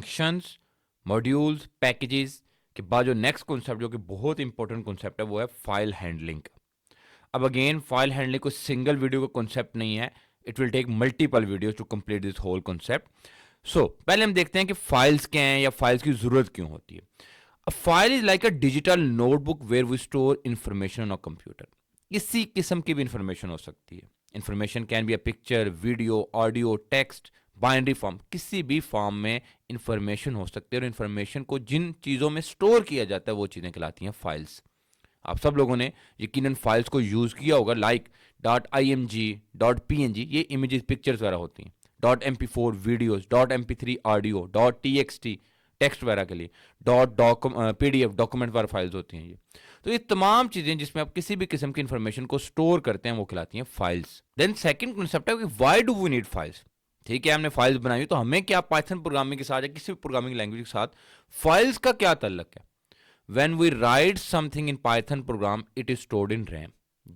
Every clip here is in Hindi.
फंक्शंस, मॉड्यूल्स, पैकेजेस के बाद जो नेक्स्ट कॉन्सेप्ट जो कि बहुत इंपॉर्टेंट कॉन्सेप्ट है वो है फाइल हैंडलिंग का। अब अगेन फाइल हैंडलिंग को सिंगल वीडियो का कॉन्सेप्ट नहीं है, it will take multiple videos to complete this whole concept. So पहले हम देखते हैं कि फाइल्स क्या हैं या फाइल्स की जरूरत क्यों होती है। A file is like a digital notebook where we store information on a computer. किसी किस्म की भी इंफॉर्मेशन हो सकती है। Information can be a picture, video, audio, text, binary form, किसी भी फॉर्म में इंफॉर्मेशन हो सकती है। और इंफॉर्मेशन को जिन चीज़ों में स्टोर किया जाता है वो चीज़ें कहलाती हैं फाइल्स। आप सब लोगों ने यकीनन फाइल्स को यूज़ किया होगा, लाइक .img, .png, ये इमेजेस पिक्चर्स वगैरह होती हैं। .mp4 videos, .mp3 audio, .txt text वगैरह के लिए, PDF डॉक्यूमेंट वाली फाइल्स होती हैं ये। तो ये तमाम चीज़ें जिसमें आप किसी भी किस्म की इंफॉर्मेशन को स्टोर करते हैं वो कहलाती हैं फाइल्स। देन सेकंड कॉन्सेप्ट है कि why do we need files. ठीक है, हमने फाइल्स बनाई तो हमें क्या पाइथन प्रोग्रामिंग के साथ या किसी भी प्रोग्रामिंग लैंग्वेज के साथ फाइल्स का क्या ताल्लुक है। When we write something in Python program, it is stored in RAM.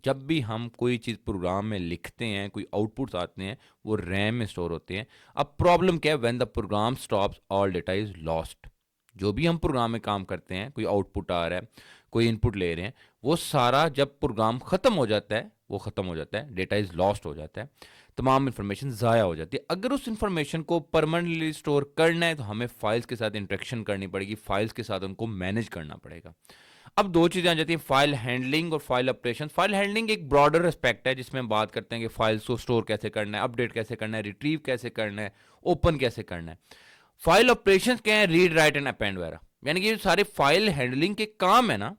जब भी हम कोई चीज़ प्रोग्राम में लिखते हैं, कोई आउटपुट्स आते हैं, वो रैम में स्टोर होते हैं। अब प्रॉब्लम क्या है, when the program stops all data is lost. जो भी हम प्रोग्राम में काम करते हैं, कोई आउटपुट आ रहा है, कोई इनपुट ले रहे हैं, वो सारा जब प्रोग्राम खत्म हो जाता है, वो खत्म हो जाता है, डेटा इज लॉस्ट हो जाता है, तमाम इन्फॉर्मेशन ज़ाया हो जाती है। अगर उस इन्फॉर्मेशन को परमानेंटली स्टोर करना है तो हमें फाइल्स के साथ इंटरेक्शन करनी पड़ेगी, फाइल्स के साथ उनको मैनेज करना पड़ेगा। अब दो चीज़ें आ जाती हैं, फाइल हैंडलिंग और फाइल ऑपरेशन। फाइल हैंडलिंग एक ब्रॉडर एस्पेक्ट है जिसमें हम बात करते हैं कि फाइल्स को स्टोर कैसे करना है, अपडेट कैसे करना है, रिट्रीव कैसे करना है, ओपन कैसे करना है। फाइल ऑपरेशन क्या है, रीड, राइट एंड अपेंड वगैरह, यानी कि सारे फाइल हैंडलिंग के काम है ना,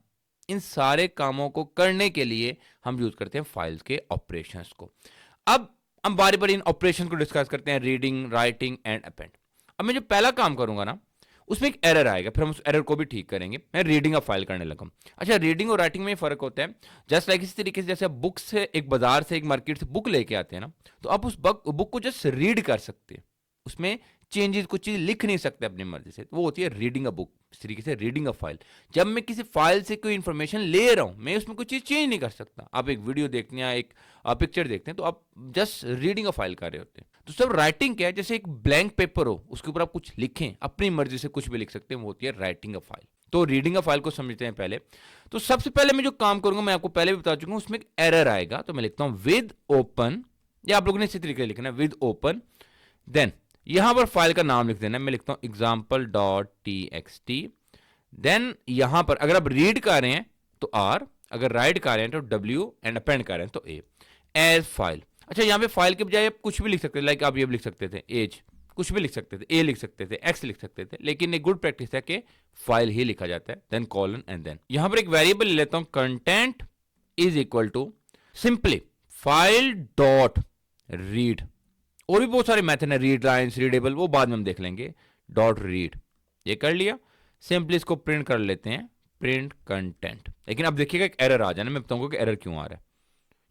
इन सारे कामों को करने के लिए हम यूज करते हैं फाइल्स के ऑपरेशंस को। अब हम बारी बारी इन ऑपरेशन को डिस्कस करते हैं, रीडिंग, राइटिंग एंड अपेंड। अब मैं जो पहला काम करूंगा ना, उसमें एक एरर आएगा, फिर हम उस एरर को भी ठीक करेंगे। मैं रीडिंग ऑफ फाइल करने लगा। अच्छा, रीडिंग और राइटिंग में फर्क होता है। जस्ट लाइक इसी तरीके से जैसे आप बुक से, एक बाजार से, एक मार्केट से बुक लेके आते हैं ना, तो आप उस बुक को जस्ट रीड कर सकते हैं, उसमें चेंजेस, कुछ चीज लिख नहीं सकते अपनी मर्जी से, वो होती है रीडिंग अ बुक। इस तरीके से रीडिंग अ फाइल, जब मैं किसी फाइल से कोई इंफॉर्मेशन ले रहा हूं, मैं उसमें कोई चीज चेंज नहीं कर सकता। आप एक वीडियो देखते हैं या एक पिक्चर देखते हैं तो आप जस्ट रीडिंग अ फाइल कर रहे होते हैं। तो सब राइटिंग क्या है, जैसे एक ब्लैंक पेपर हो, उसके ऊपर आप कुछ लिखें, अपनी मर्जी से कुछ भी लिख सकते हैं, वो होती है राइटिंग अ फाइल। तो रीडिंग अ फाइल को समझते हैं पहले। तो सबसे पहले मैं जो काम करूंगा, मैं आपको पहले भी बता चुका हूं, उसमें एक एरर आएगा, तो मैं लिखता हूं विद ओपन, या आप लोगों ने इसी तरीके से लिखना है, विद ओपन। देन यहां पर फाइल का नाम लिख देना है, मैं लिखता हूं example.txt। देन यहां पर अगर आप रीड कर रहे हैं तो R, अगर राइट कर रहे हैं तो W एंड अपेंड कर रहे हैं तो A, एज फाइल। अच्छा, यहां पे फाइल के बजाय आप कुछ भी लिख सकते थे, लाइक आप ये भी लिख सकते थे एज, कुछ भी लिख सकते थे, ए लिख सकते थे, एक्स लिख सकते थे, लेकिन एक गुड प्रैक्टिस है कि फाइल ही लिखा जाता है, देन कॉलन एंड देन। यहां पर एक वेरिएबल ले लेता हूं, content is equal to simply file dot read. और भी बहुत सारे मेथड है, रीड लाइन्स, रीडेबल, वो बाद में हम देख लेंगे। डॉट रीड, ये कर लिया। सिंपली इसको प्रिंट कर लेते हैं, प्रिंट कंटेंट। लेकिन अब देखिएगा एक एरर आ जाना, मैं बताऊंगा कि एरर क्यों आ रहा है।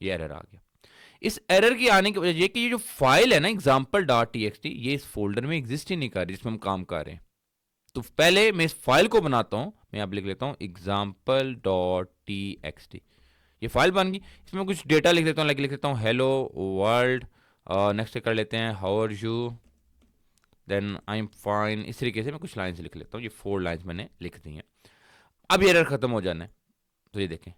ये एरर आ गया। इस एरर की आने की वजह ये कि ये जो फाइल है ना example.txt, ये इस फोल्डर में एग्जिस्ट ही नहीं कर रही जिसमें हम काम कर रहे हैं। तो पहले मैं इस फाइल को बनाता हूं, मैं अब लिख लेता हूं example.txt। ये फाइल बन गई, इसमें कुछ डेटा लिख देता हूं, लिख देता हूं हेलो वर्ल्ड, नेक्स्ट कर लेते हैं how are you, then I am fine. इस तरीके से मैं कुछ लाइन्स लिख लेता हूँ, ये 4 लाइन्स मैंने लिख दी हैं। अब ये एरर खत्म हो जाना है, तो ये देखें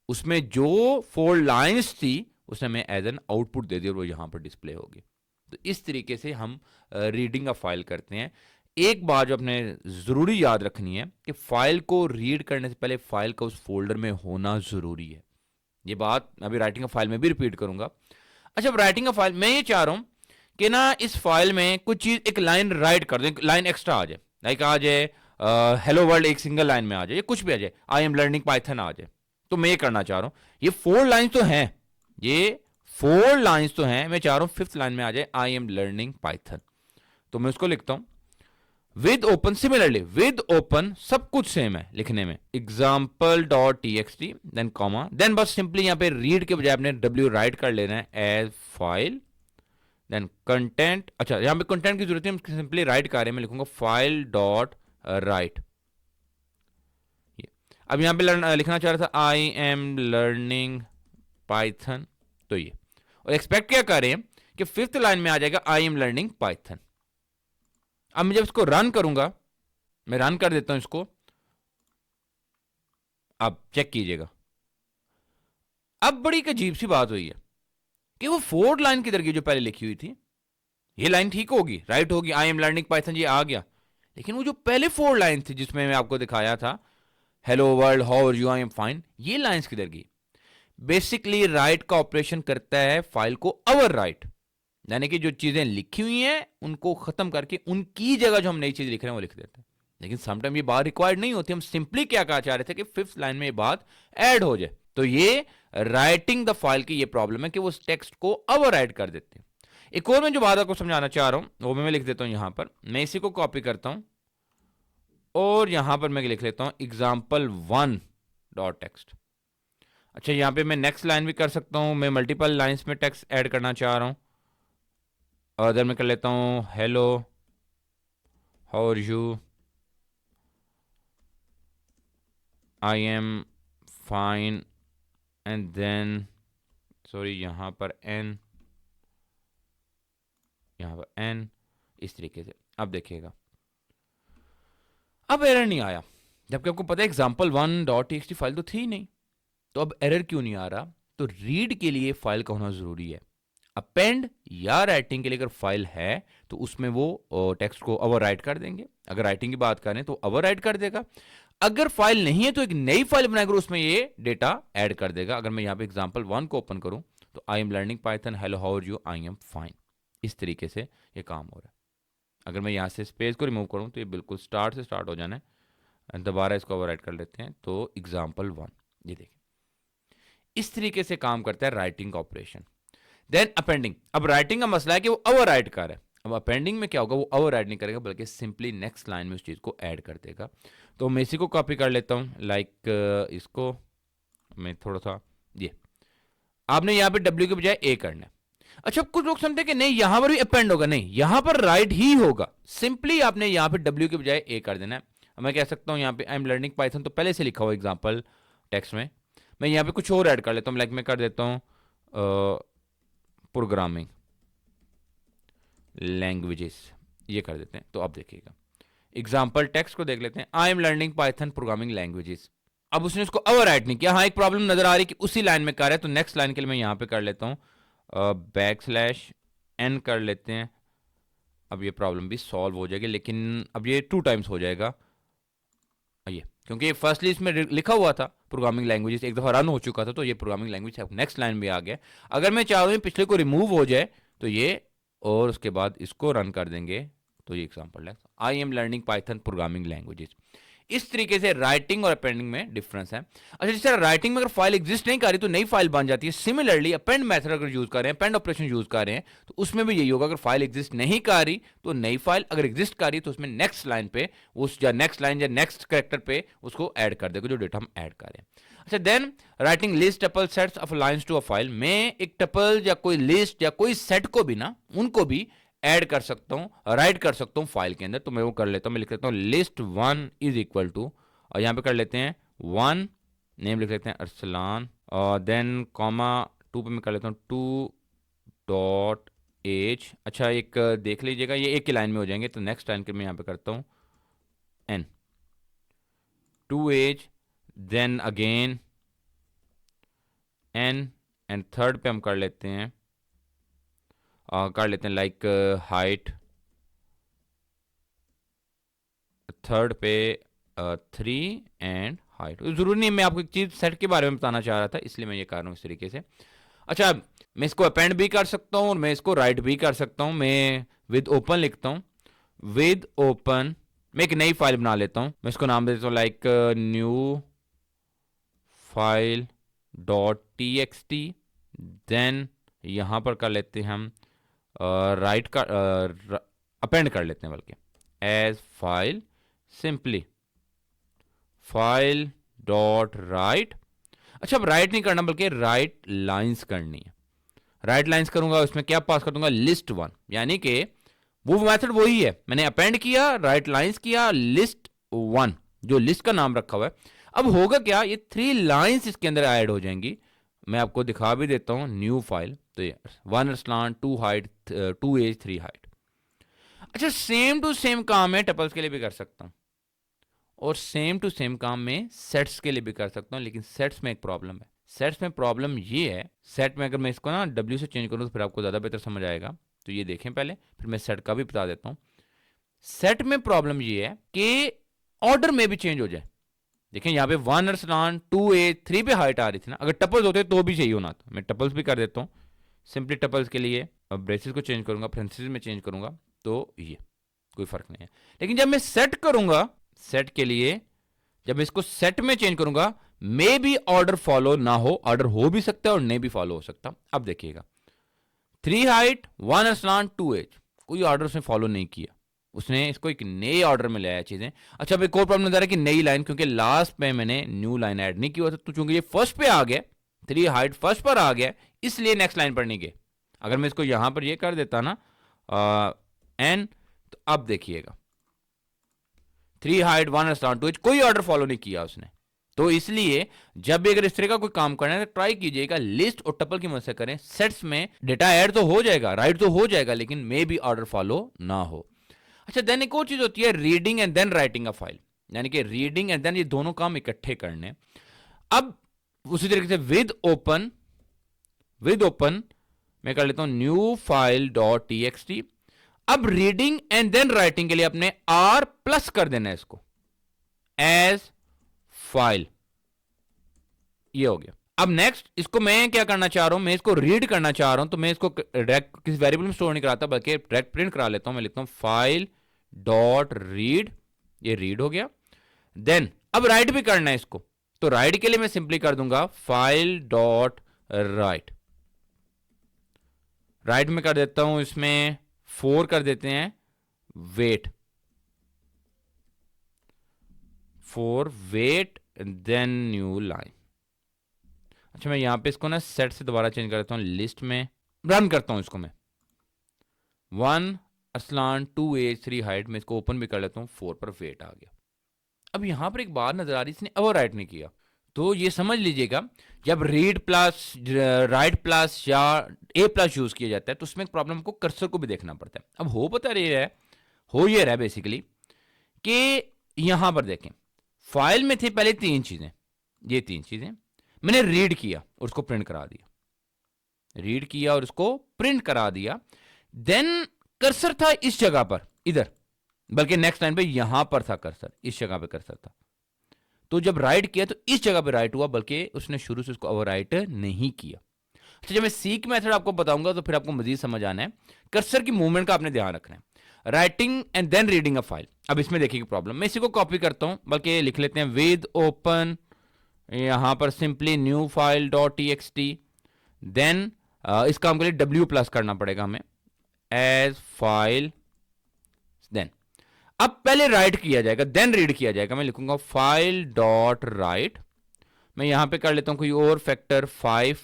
उसमें जो 4 लाइन्स थी उसने मैं एज एन आउटपुट दे दी और वो यहाँ पर डिस्प्ले होगी। तो इस तरीके से हम रीडिंग अ फाइल करते हैं। एक बात जो अपने ज़रूरी याद रखनी है कि फाइल को रीड करने से पहले फाइल का उस फोल्डर में होना ज़रूरी है। ये बात अभी राइटिंग अ फाइल में भी रिपीट करूंगा। अच्छा, अब राइटिंग अ फाइल मैं ये चाह रहा हूं कि ना इस फाइल में कुछ चीज, एक लाइन राइट कर दें, लाइन एक्स्ट्रा आ जाए, लाइक आ जाए हेलो वर्ल्ड एक सिंगल लाइन में आ जाए, कुछ भी आ जाए, आई एम लर्निंग पाइथन आ जाए। तो मैं ये करना चाह रहा हूं, ये 4 लाइन तो हैं, ये 4 लाइन्स तो हैं, मैं चाह रहा हूं 5th लाइन में आ जाए आई एम लर्निंग पाइथन। तो मैं उसको लिखता हूं with open, similarly with open सब कुछ सेम है लिखने में, example.txt, देन कॉमा, देन बस सिंपली यहां पे रीड के बजाय आपने w राइट कर लेना है एज फाइल, देन कंटेंट। अच्छा, यहां पे कंटेंट की जरूरत है, हम सिंपली राइट कर रहे हैं, मैं लिखूंगा फाइल डॉट राइट। अब यहां पे लिखना चाह रहा था आई एम लर्निंग पाइथन, तो ये, और एक्सपेक्ट क्या कर रहे हैं कि 5th लाइन में आ जाएगा आई एम लर्निंग पाइथन। अब मैं जब इसको रन करूंगा, मैं रन कर देता हूं इसको, अब चेक कीजिएगा, अब बड़ी एक अजीब सी बात हुई है कि वो 4 लाइन किधर गई जो पहले लिखी हुई थी। ये लाइन ठीक होगी, राइट होगी, आई एम लर्निंग पाइथन, ये आ गया, लेकिन वो जो पहले 4 लाइन थी जिसमें मैं आपको दिखाया था hello world how are you I am fine, ये लाइंस किधर गई। बेसिकली राइट का ऑपरेशन करता है फाइल को ओवर राइट, यानी कि जो चीजें लिखी हुई हैं उनको खत्म करके उनकी जगह जो हम नई चीज लिख रहे हैं वो लिख देते हैं। लेकिन समटाइम ये बात रिक्वायर्ड नहीं होती, हम सिंपली क्या कहा चाह रहे थे कि 5th लाइन में ये बात ऐड हो जाए। तो ये राइटिंग द फाइल की ये प्रॉब्लम है कि वो उस टेक्स्ट को ओवर राइट कर देते हैं। एक और मैं जो बात आपको समझाना चाह रहा हूं वो मैं लिख देता हूं यहां पर, मैं इसी को कॉपी करता हूं और यहां पर मैं लिख लेता हूं example1 डॉट टेक्स्ट। अच्छा, यहां पे मैं नेक्स्ट लाइन भी कर सकता हूं, मैं मल्टीपल लाइंस में टेक्स्ट ऐड करना चाह रहा हूं, अदर मैं कर लेता हूं hello how are you I am fine and then sorry यहां पर एन, यहां पर एन, इस तरीके से। अब देखिएगा अब एरर नहीं आया, जबकि आपको पता है example1 डॉट टीएक्सटी फाइल तो थी नहीं। तो अब एरर क्यों नहीं आ रहा? तो रीड के लिए फाइल का होना जरूरी है। अपेंड या राइटिंग के लिए अगर फाइल है तो उसमें वो टेक्स्ट को ओवर राइट कर देंगे, अगर राइटिंग की बात करें तो ओवर राइट कर देगा, अगर फाइल नहीं है तो एक नई फाइल बनाकर उसमें ये डेटा ऐड कर देगा। अगर मैं यहाँ पे example1 को ओपन करूं तो I am learning Python hello how are you I am fine, इस तरीके से ये काम हो रहा है। अगर मैं यहाँ से स्पेस को रिमूव करूँ तो ये बिल्कुल स्टार्ट से स्टार्ट हो जाना है। दोबारा इसको ओवरराइट कर लेते हैं तो example1, ये देखिए इस तरीके से काम करता है राइटिंग का ऑपरेशन। देन अपेंडिंग, अब राइटिंग का मसला है कि वो ओवरराइट कर रहा है। अब अपेंडिंग में क्या होगा, वो ओवरराइट नहीं करेगा बल्कि सिंपली नेक्स्ट लाइन में उस चीज़ को ऐड कर देगा। तो मैं इसी को कॉपी कर लेता हूँ, लाइक इसको मैं थोड़ा सा, ये आपने यहाँ पे W के बजाय A करना है। अच्छा, कुछ लोग समझते कि नहीं यहां पर भी अपेंड होगा, नहीं यहां पर राइट ही होगा, सिंपली आपने यहां पे W के बजाय A कर देना है। मैं कह सकता हूं यहां पे आई एम लर्निंग पाइथन तो पहले से लिखा हुआ एग्जांपल टेक्स्ट में, मैं यहां पे कुछ और ऐड कर लेता हूं, लाइक मैं कर देता हूं प्रोग्रामिंग लैंग्वेजेस, ये कर देते हैं। तो अब देखिएगा एग्जाम्पल टेक्स्ट को देख लेते हैं, आई am learning Python programming languages. अब उसने उसको ओवर राइट नहीं किया, हाँ एक प्रॉब्लम नजर आ रही कि उसी लाइन में कर है, तो नेक्स्ट लाइन के लिए मैं यहां पे कर लेता हूं \n कर लेते हैं। अब ये प्रॉब्लम भी सॉल्व हो जाएगी, लेकिन अब ये 2 टाइम्स हो जाएगा ये, क्योंकि फर्स्टली इसमें लिखा हुआ था प्रोग्रामिंग लैंग्वेजेस, एक दफ़ा रन हो चुका था तो ये प्रोग्रामिंग लैंग्वेज नेक्स्ट लाइन में आ गया। अगर मैं चाहूँ पिछले को रिमूव हो जाए तो ये, और उसके बाद इसको रन कर देंगे तो ये एग्जाम्पल है आई am learning Python programming languages. इस तरीके से राइटिंग और अपेंडिंग में डिफरेंस है। अच्छा, जिस तरह राइटिंग में अगर फाइल एग्जिस्ट नहीं कर रही तो नई फाइल बन जाती है, सिमिलरली अपेंड मेथड अगर यूज कर रहे हैं, अपेंड ऑपरेशन यूज कर रहे हैं तो उसमें भी यही होगा, अगर फाइल एग्जिस्ट नहीं कर रही तो नई फाइल, अगर एग्जिस्ट कर रही तो उसमें नेक्स्ट लाइन पे उस, या नेक्स्ट लाइन या नेक्स्ट कैरेक्टर पे उसको ऐड कर देगा जो डेटा हम ऐड कर रहे हैं। अच्छा, then writing list tuple sets of lines to a file, मैं एक टपल या कोई लिस्ट या कोई सेट को भी ना, उनको भी ऐड कर सकता हूं, राइट कर सकता हूं फाइल के अंदर। तो मैं वो कर लेता हूं, मैं लिख लेता हूं list1 इज इक्वल टू, और यहां पे कर लेते हैं 1, नेम लिख लेते हैं अरसलान, और देन कॉमा 2 पे मैं कर लेता हूं 2.age। अच्छा, एक देख लीजिएगा ये एक ही लाइन में हो जाएंगे, तो नेक्स्ट लाइन के मैं यहां पे करता हूं n 2age, then again n, and third पे हम कर लेते हैं लाइक हाइट, थर्ड पे 3 एंड हाइट। जरूरी नहीं, मैं आपको एक चीज सेट के बारे में बताना चाह रहा था इसलिए मैं ये कर रहा हूं इस तरीके से। अच्छा, मैं इसको अपेंड भी कर सकता हूं और मैं इसको राइट भी कर सकता हूं। मैं विद ओपन लिखता हूं, विद ओपन मैं एक नई फाइल बना लेता हूं, मैं इसको नाम दे देता हूं like new file dot T, then यहां पर कर लेते हैं हम राइट का अपेंड कर लेते हैं, बल्कि as file simply file dot write. अच्छा, अब राइट नहीं करना बल्कि राइट लाइंस करनी है। राइट लाइंस करूंगा उसमें क्या पास कर दूंगा, list1, यानी कि वो मेथड वही है, मैंने अपेंड किया, राइट लाइंस किया, list1 जो लिस्ट का नाम रखा हुआ है। अब होगा क्या, ये 3 लाइंस इसके अंदर ऐड हो जाएंगी। मैं आपको दिखा भी देता हूं न्यू फाइल, तो ये 1 अरसलान 2 हाइट 2 एज 3 हाइट। अच्छा, सेम टू सेम काम मैं टपल्स के लिए भी कर सकता हूं और सेम टू सेम काम में सेट्स के लिए भी कर सकता हूं, लेकिन सेट्स में एक प्रॉब्लम है। सेट्स में प्रॉब्लम ये है, सेट में अगर मैं इसको ना W से चेंज करूं तो फिर आपको ज़्यादा बेहतर समझ आएगा। तो ये देखें पहले, फिर मैं सेट का भी बता देता हूं। सेट में प्रॉब्लम ये है कि ऑर्डर में भी चेंज हो जाए। देखें यहाँ पे 1 अरसलान 2A 3 पे हाइट आ रही थी ना, अगर टपल्स होते तो भी चाहिए होना था। मैं टपल्स भी कर देता हूँ। सिंपली टपल्स के लिए अब ब्रेसेस को चेंज करूंगा, फ्रेंसिस में चेंज करूंगा, तो ये कोई फर्क नहीं है। लेकिन जब मैं सेट करूंगा, सेट के लिए जब मैं इसको सेट में चेंज करूंगा, मे भी ऑर्डर फॉलो ना हो, ऑर्डर हो भी सकता है और नहीं भी फॉलो हो सकता। अब देखिएगा 3 हाइट 1 अरसलान 2 एज, कोई ऑर्डर उसने फॉलो नहीं किया, उसने इसको एक नए ऑर्डर में लाया चीजें। अच्छा, अब एक और प्रॉब्लम नजर है कि नई लाइन, क्योंकि लास्ट पे मैंने न्यू लाइन ऐड नहीं किया था, तो चूंकि ये फर्स्ट पे आ गया, 3 हाइट फर्स्ट पर आ गया, इसलिए नेक्स्ट लाइन पर नहीं गए। अगर मैं इसको यहां पर ये कर देता ना एन, तो अब देखिएगा 3 हाइट 1 अरसलान 2 एज, कोई ऑर्डर फॉलो नहीं किया उसने। तो इसलिए जब भी अगर इस तरह का कोई काम करना है तो ट्राई कीजिएगा लिस्ट और टपल की मदद से करें। सेट्स में डेटा ऐड तो हो जाएगा, राइट तो हो जाएगा, लेकिन मे भी ऑर्डर फॉलो ना हो। अच्छा, देन एक और चीज होती है reading and then writing a file, यानी कि रीडिंग एंड देन ये दोनों काम इकट्ठे करने। अब उसी तरीके से विद ओपन मैं कर लेता हूं न्यू फाइल डॉट txt। अब रीडिंग एंड देन राइटिंग के लिए अपने R प्लस कर देना है इसको एज फाइल, ये हो गया। अब नेक्स्ट इसको मैं क्या करना चाह रहा हूं, मैं इसको रीड करना चाह रहा हूं, तो मैं इसको डायरेक्ट किसी वेरिएबल में स्टोर नहीं कराता, बल्कि डायरेक्ट प्रिंट करा लेता हूं। मैं लिखता हूं फाइल डॉट रीड, ये रीड हो गया। देन अब राइट भी करना है इसको, तो राइट के लिए मैं सिंपली कर दूंगा फाइल डॉट राइट। राइट में कर देता हूं, इसमें 4 कर देते हैं wait, 4 wait then new line. अच्छा, मैं यहां पे इसको ना सेट से दोबारा चेंज कर देता हूं, लिस्ट में रन करता हूं इसको मैं 1 अरसलान 2A 3 हाइट में इसको ओपन भी कर लेता हूं, 4 पर वेट आ गया। अब यहां पर एक बात नजर आ रही, इसने ओवर राइट नहीं किया, तो ये समझ लीजिएगा जब रीड प्लस राइट प्लस या A प्लस यूज किया जाता है तो उसमें एक प्रॉब्लम को कर्सर को भी देखना पड़ता है। अब हो पता रही है, हो ये रहा बेसिकली कि यहां पर देखें फाइल में थे पहले 3 चीजें, ये 3 चीजें मैंने रीड किया और उसको प्रिंट करा दिया, रीड किया और उसको प्रिंट करा दिया। देन कर्सर था इस जगह पर, इधर, बल्कि नेक्स्ट लाइन पे यहां पर था कर्सर, इस जगह पे कर्सर था। तो जब राइट किया तो इस जगह पे राइट हुआ, बल्कि उसने शुरू से उसको ओवरराइट नहीं किया। अच्छा, जब मैं सीक मेथड आपको बताऊंगा तो फिर आपको मजीद समझ आना है। कर्सर की मूवमेंट का आपने ध्यान रखना है। Writing and then reading a file. अब इसमें देखिए प्रॉब्लम, मैं इसी को कॉपी करता हूं, बल्कि लिख लेते हैं विद ओपन, यहां पर simply new file dot txt। Then इस काम के लिए W प्लस करना पड़ेगा हमें एज फाइल। देन अब पहले राइट किया जाएगा, देन रीड किया जाएगा। मैं लिखूंगा फाइल डॉट राइट, मैं यहां पे कर लेता हूं कोई और फैक्टर 5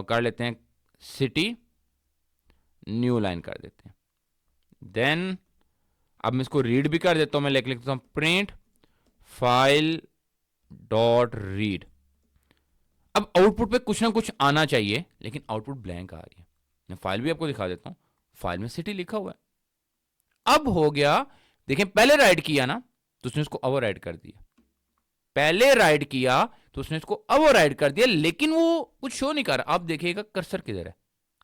कर लेते हैं, सिटी, न्यू लाइन कर देते हैं। देन अब मैं इसको रीड भी कर देता हूं, मैं लिख लेता हूं प्रिंट फाइल डॉट रीड। अब आउटपुट पे कुछ ना कुछ आना चाहिए, लेकिन आउटपुट ब्लैंक आ रही है। मैं फाइल भी आपको दिखा देता हूं, फाइल में सिटी लिखा हुआ है। अब हो गया, देखें पहले राइट किया ना तो उसने इसको ओवर राइट कर दिया, पहले राइट किया तो उसने इसको ओवर राइट कर दिया, लेकिन वो कुछ शो नहीं कर रहा। आप देखिएगा कर्सर किधर है,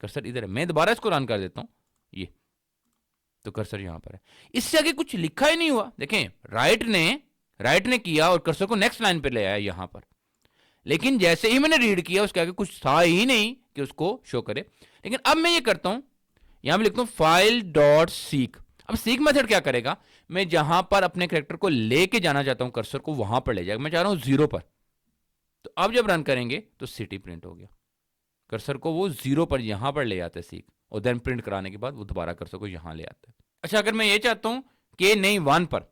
कर्सर इधर है। मैं दोबारा इसको रन कर देता हूं, ये तो कर्सर यहां पर है, इससे आगे कुछ लिखा ही नहीं हुआ। देखें राइट ने किया और कर्सर को नेक्स्ट लाइन पे ले आया यहां पर, लेकिन जैसे ही मैंने रीड किया उसके आगे कुछ था ही नहीं कि उसको शो करे। लेकिन अब मैं ये करता हूं, यहां पे लिखता हूं फाइल डॉट सीक। अब सीक मेथड क्या करेगा, मैं जहां पर अपने कैरेक्टर को लेके जाना चाहता हूं कर्सर को, वहां पर ले जाएगा। मैं चाह रहा हूं 0 पर, तो अब जब रन करेंगे तो सिटी प्रिंट हो गया। कर्सर को वो 0 पर यहां पर ले आता है सीक, और देन प्रिंट कराने के बाद वो दोबारा कर्सर को यहां ले आता है। अच्छा, अगर मैं ये चाहता हूं कि नहीं 1 पर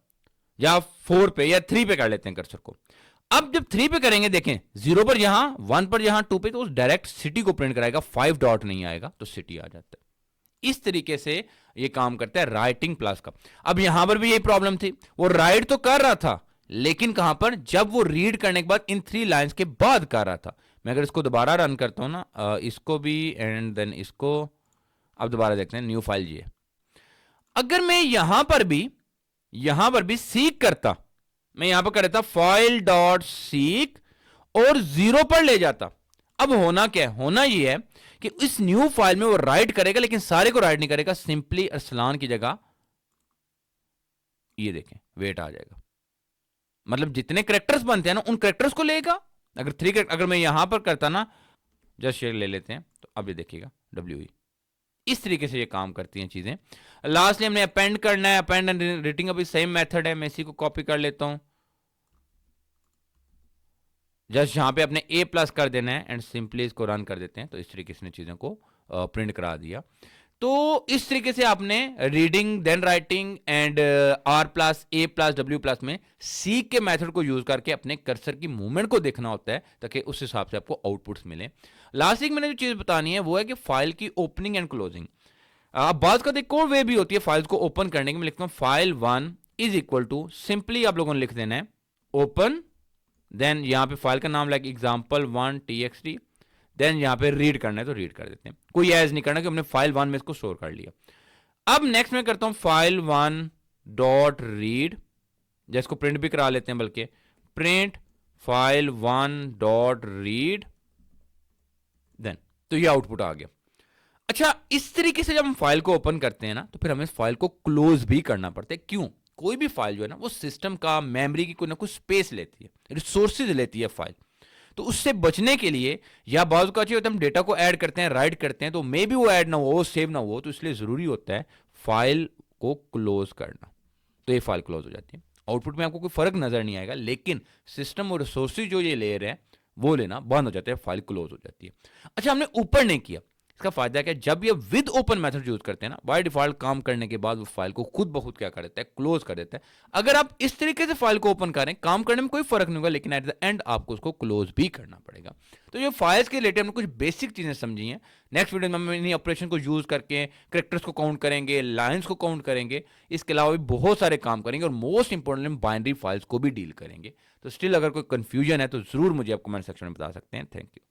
या 4 पे या 3 पे कर लेते हैं कर्सर को, अब जब 3 पे करेंगे, देखें 0 पर यहां, 1 पर यहां, 2 पे, तो उस डायरेक्ट सिटी को प्रिंट कराएगा, 5 डॉट नहीं आएगा तो सिटी आ जाता है। इस तरीके से ये काम करता है राइटिंग प्लस का। अब यहां पर भी यही प्रॉब्लम थी, वो राइट तो कर रहा था, लेकिन कहां पर, जब वो रीड करने के बाद इन 3 लाइंस के बाद कर रहा था। मैं अगर इसको दोबारा रन करता हूं ना, इसको भी एंड देन इसको, अब दोबारा देखते हैं न्यू फाइल जी है। अगर मैं यहां पर भी सीक करता, मैं यहां पर कर देता फाइल डॉट सीक और 0 पर ले जाता, अब होना क्या है, होना ये है कि इस न्यू फाइल में वो राइट करेगा, लेकिन सारे को राइट नहीं करेगा, सिंपली अरसलान की जगह ये देखें वेट आ जाएगा, मतलब जितने करेक्टर्स बनते हैं ना उन करेक्टर्स को लेगा। अगर 3 करेक्टर अगर मैं यहां पर करता ना, जस्ट शेयर ले लेते हैं, तो अब ये देखिएगा WE, इस तरीके से ये काम करती हैं चीजें। लास्टली हमने अपेंड करना है, अपेंड एंड रेटिंग अभी सेम मेथड है, मैं इसी को कॉपी कर लेता हूं, जस्ट यहां पे अपने A+ कर देना है एंड सिंपली इसको रन कर देते हैं, तो इस तरीके से चीजों को प्रिंट करा दिया। तो इस तरीके से आपने reading then writing and R+A+ W+ में सी के मेथड को यूज करके अपने कर्सर की मूवमेंट को देखना होता है, ताकि उस हिसाब से आपको आउटपुट्स मिले। लास्ट वीक मैंने जो चीज बतानी है वो है कि फाइल की ओपनिंग एंड क्लोजिंग। बात का एक और वे भी होती है फाइल्स को ओपन करने की। मैं लिखता हूं file1 is equal to, simply आप लोगों ने लिख देना है ओपन, देन यहां पे फाइल का नाम लाइक example1 txt, देन यहां पे रीड करना है तो रीड कर देते हैं, कोई एज नहीं करना कि हमने file1 में इसको स्टोर कर लिया। अब नेक्स्ट मैं करता हूं file1 डॉट रीड, जिसको प्रिंट भी करा लेते हैं, बल्कि print file1 dot read, then तो ये आउटपुट आ गया। अच्छा, इस तरीके से जब हम फाइल को ओपन करते हैं ना, तो फिर हमें फाइल को क्लोज भी करना पड़ता है। क्यों? कोई भी फाइल जो है ना वो सिस्टम का मेमोरी की कोई ना कोई स्पेस लेती है, रिसोर्सेज लेती है फाइल। तो उससे बचने के लिए, या बाजू का चाहिए हम डेटा को ऐड करते हैं, राइट करते हैं, तो मे भी वो ऐड ना हो, सेव ना हो, तो इसलिए जरूरी होता है फाइल को क्लोज करना। तो ये फाइल क्लोज हो जाती है। आउटपुट में आपको कोई फर्क नजर नहीं आएगा, लेकिन सिस्टम और रिसोर्सेज जो ये ले रहे हैं वो लेना बंद हो जाते हैं, फाइल क्लोज हो जाती है। अच्छा, हमने ऊपर नहीं किया, इसका फायदा क्या है, जब ये विद ओपन मेथड यूज करते हैं ना, बाय डिफॉल्ट काम करने के बाद वो फाइल को खुद ब खुद क्या कर देता है, क्लोज कर देता है। अगर आप इस तरीके से फाइल को ओपन करें, काम करने में कोई फर्क नहीं होगा, लेकिन एट द एंड आपको उसको क्लोज भी करना पड़ेगा। तो ये फाइल्स के रिलेटेड हमने कुछ बेसिक चीजें समझी हैं। नेक्स्ट वीडियो में हम इन्हीं ऑपरेशन को यूज करके कैरेक्टर्स को काउंट करेंगे, लाइन्स को काउंट करेंगे, इसके अलावा भी बहुत सारे काम करेंगे, और मोस्ट इंपॉर्टेंटली बाइनरी फाइल्स को भी डील करेंगे। तो स्टिल अगर कोई कंफ्यूजन है तो जरूर मुझे आप कमेंट सेक्शन में बता सकते हैं। Thank you.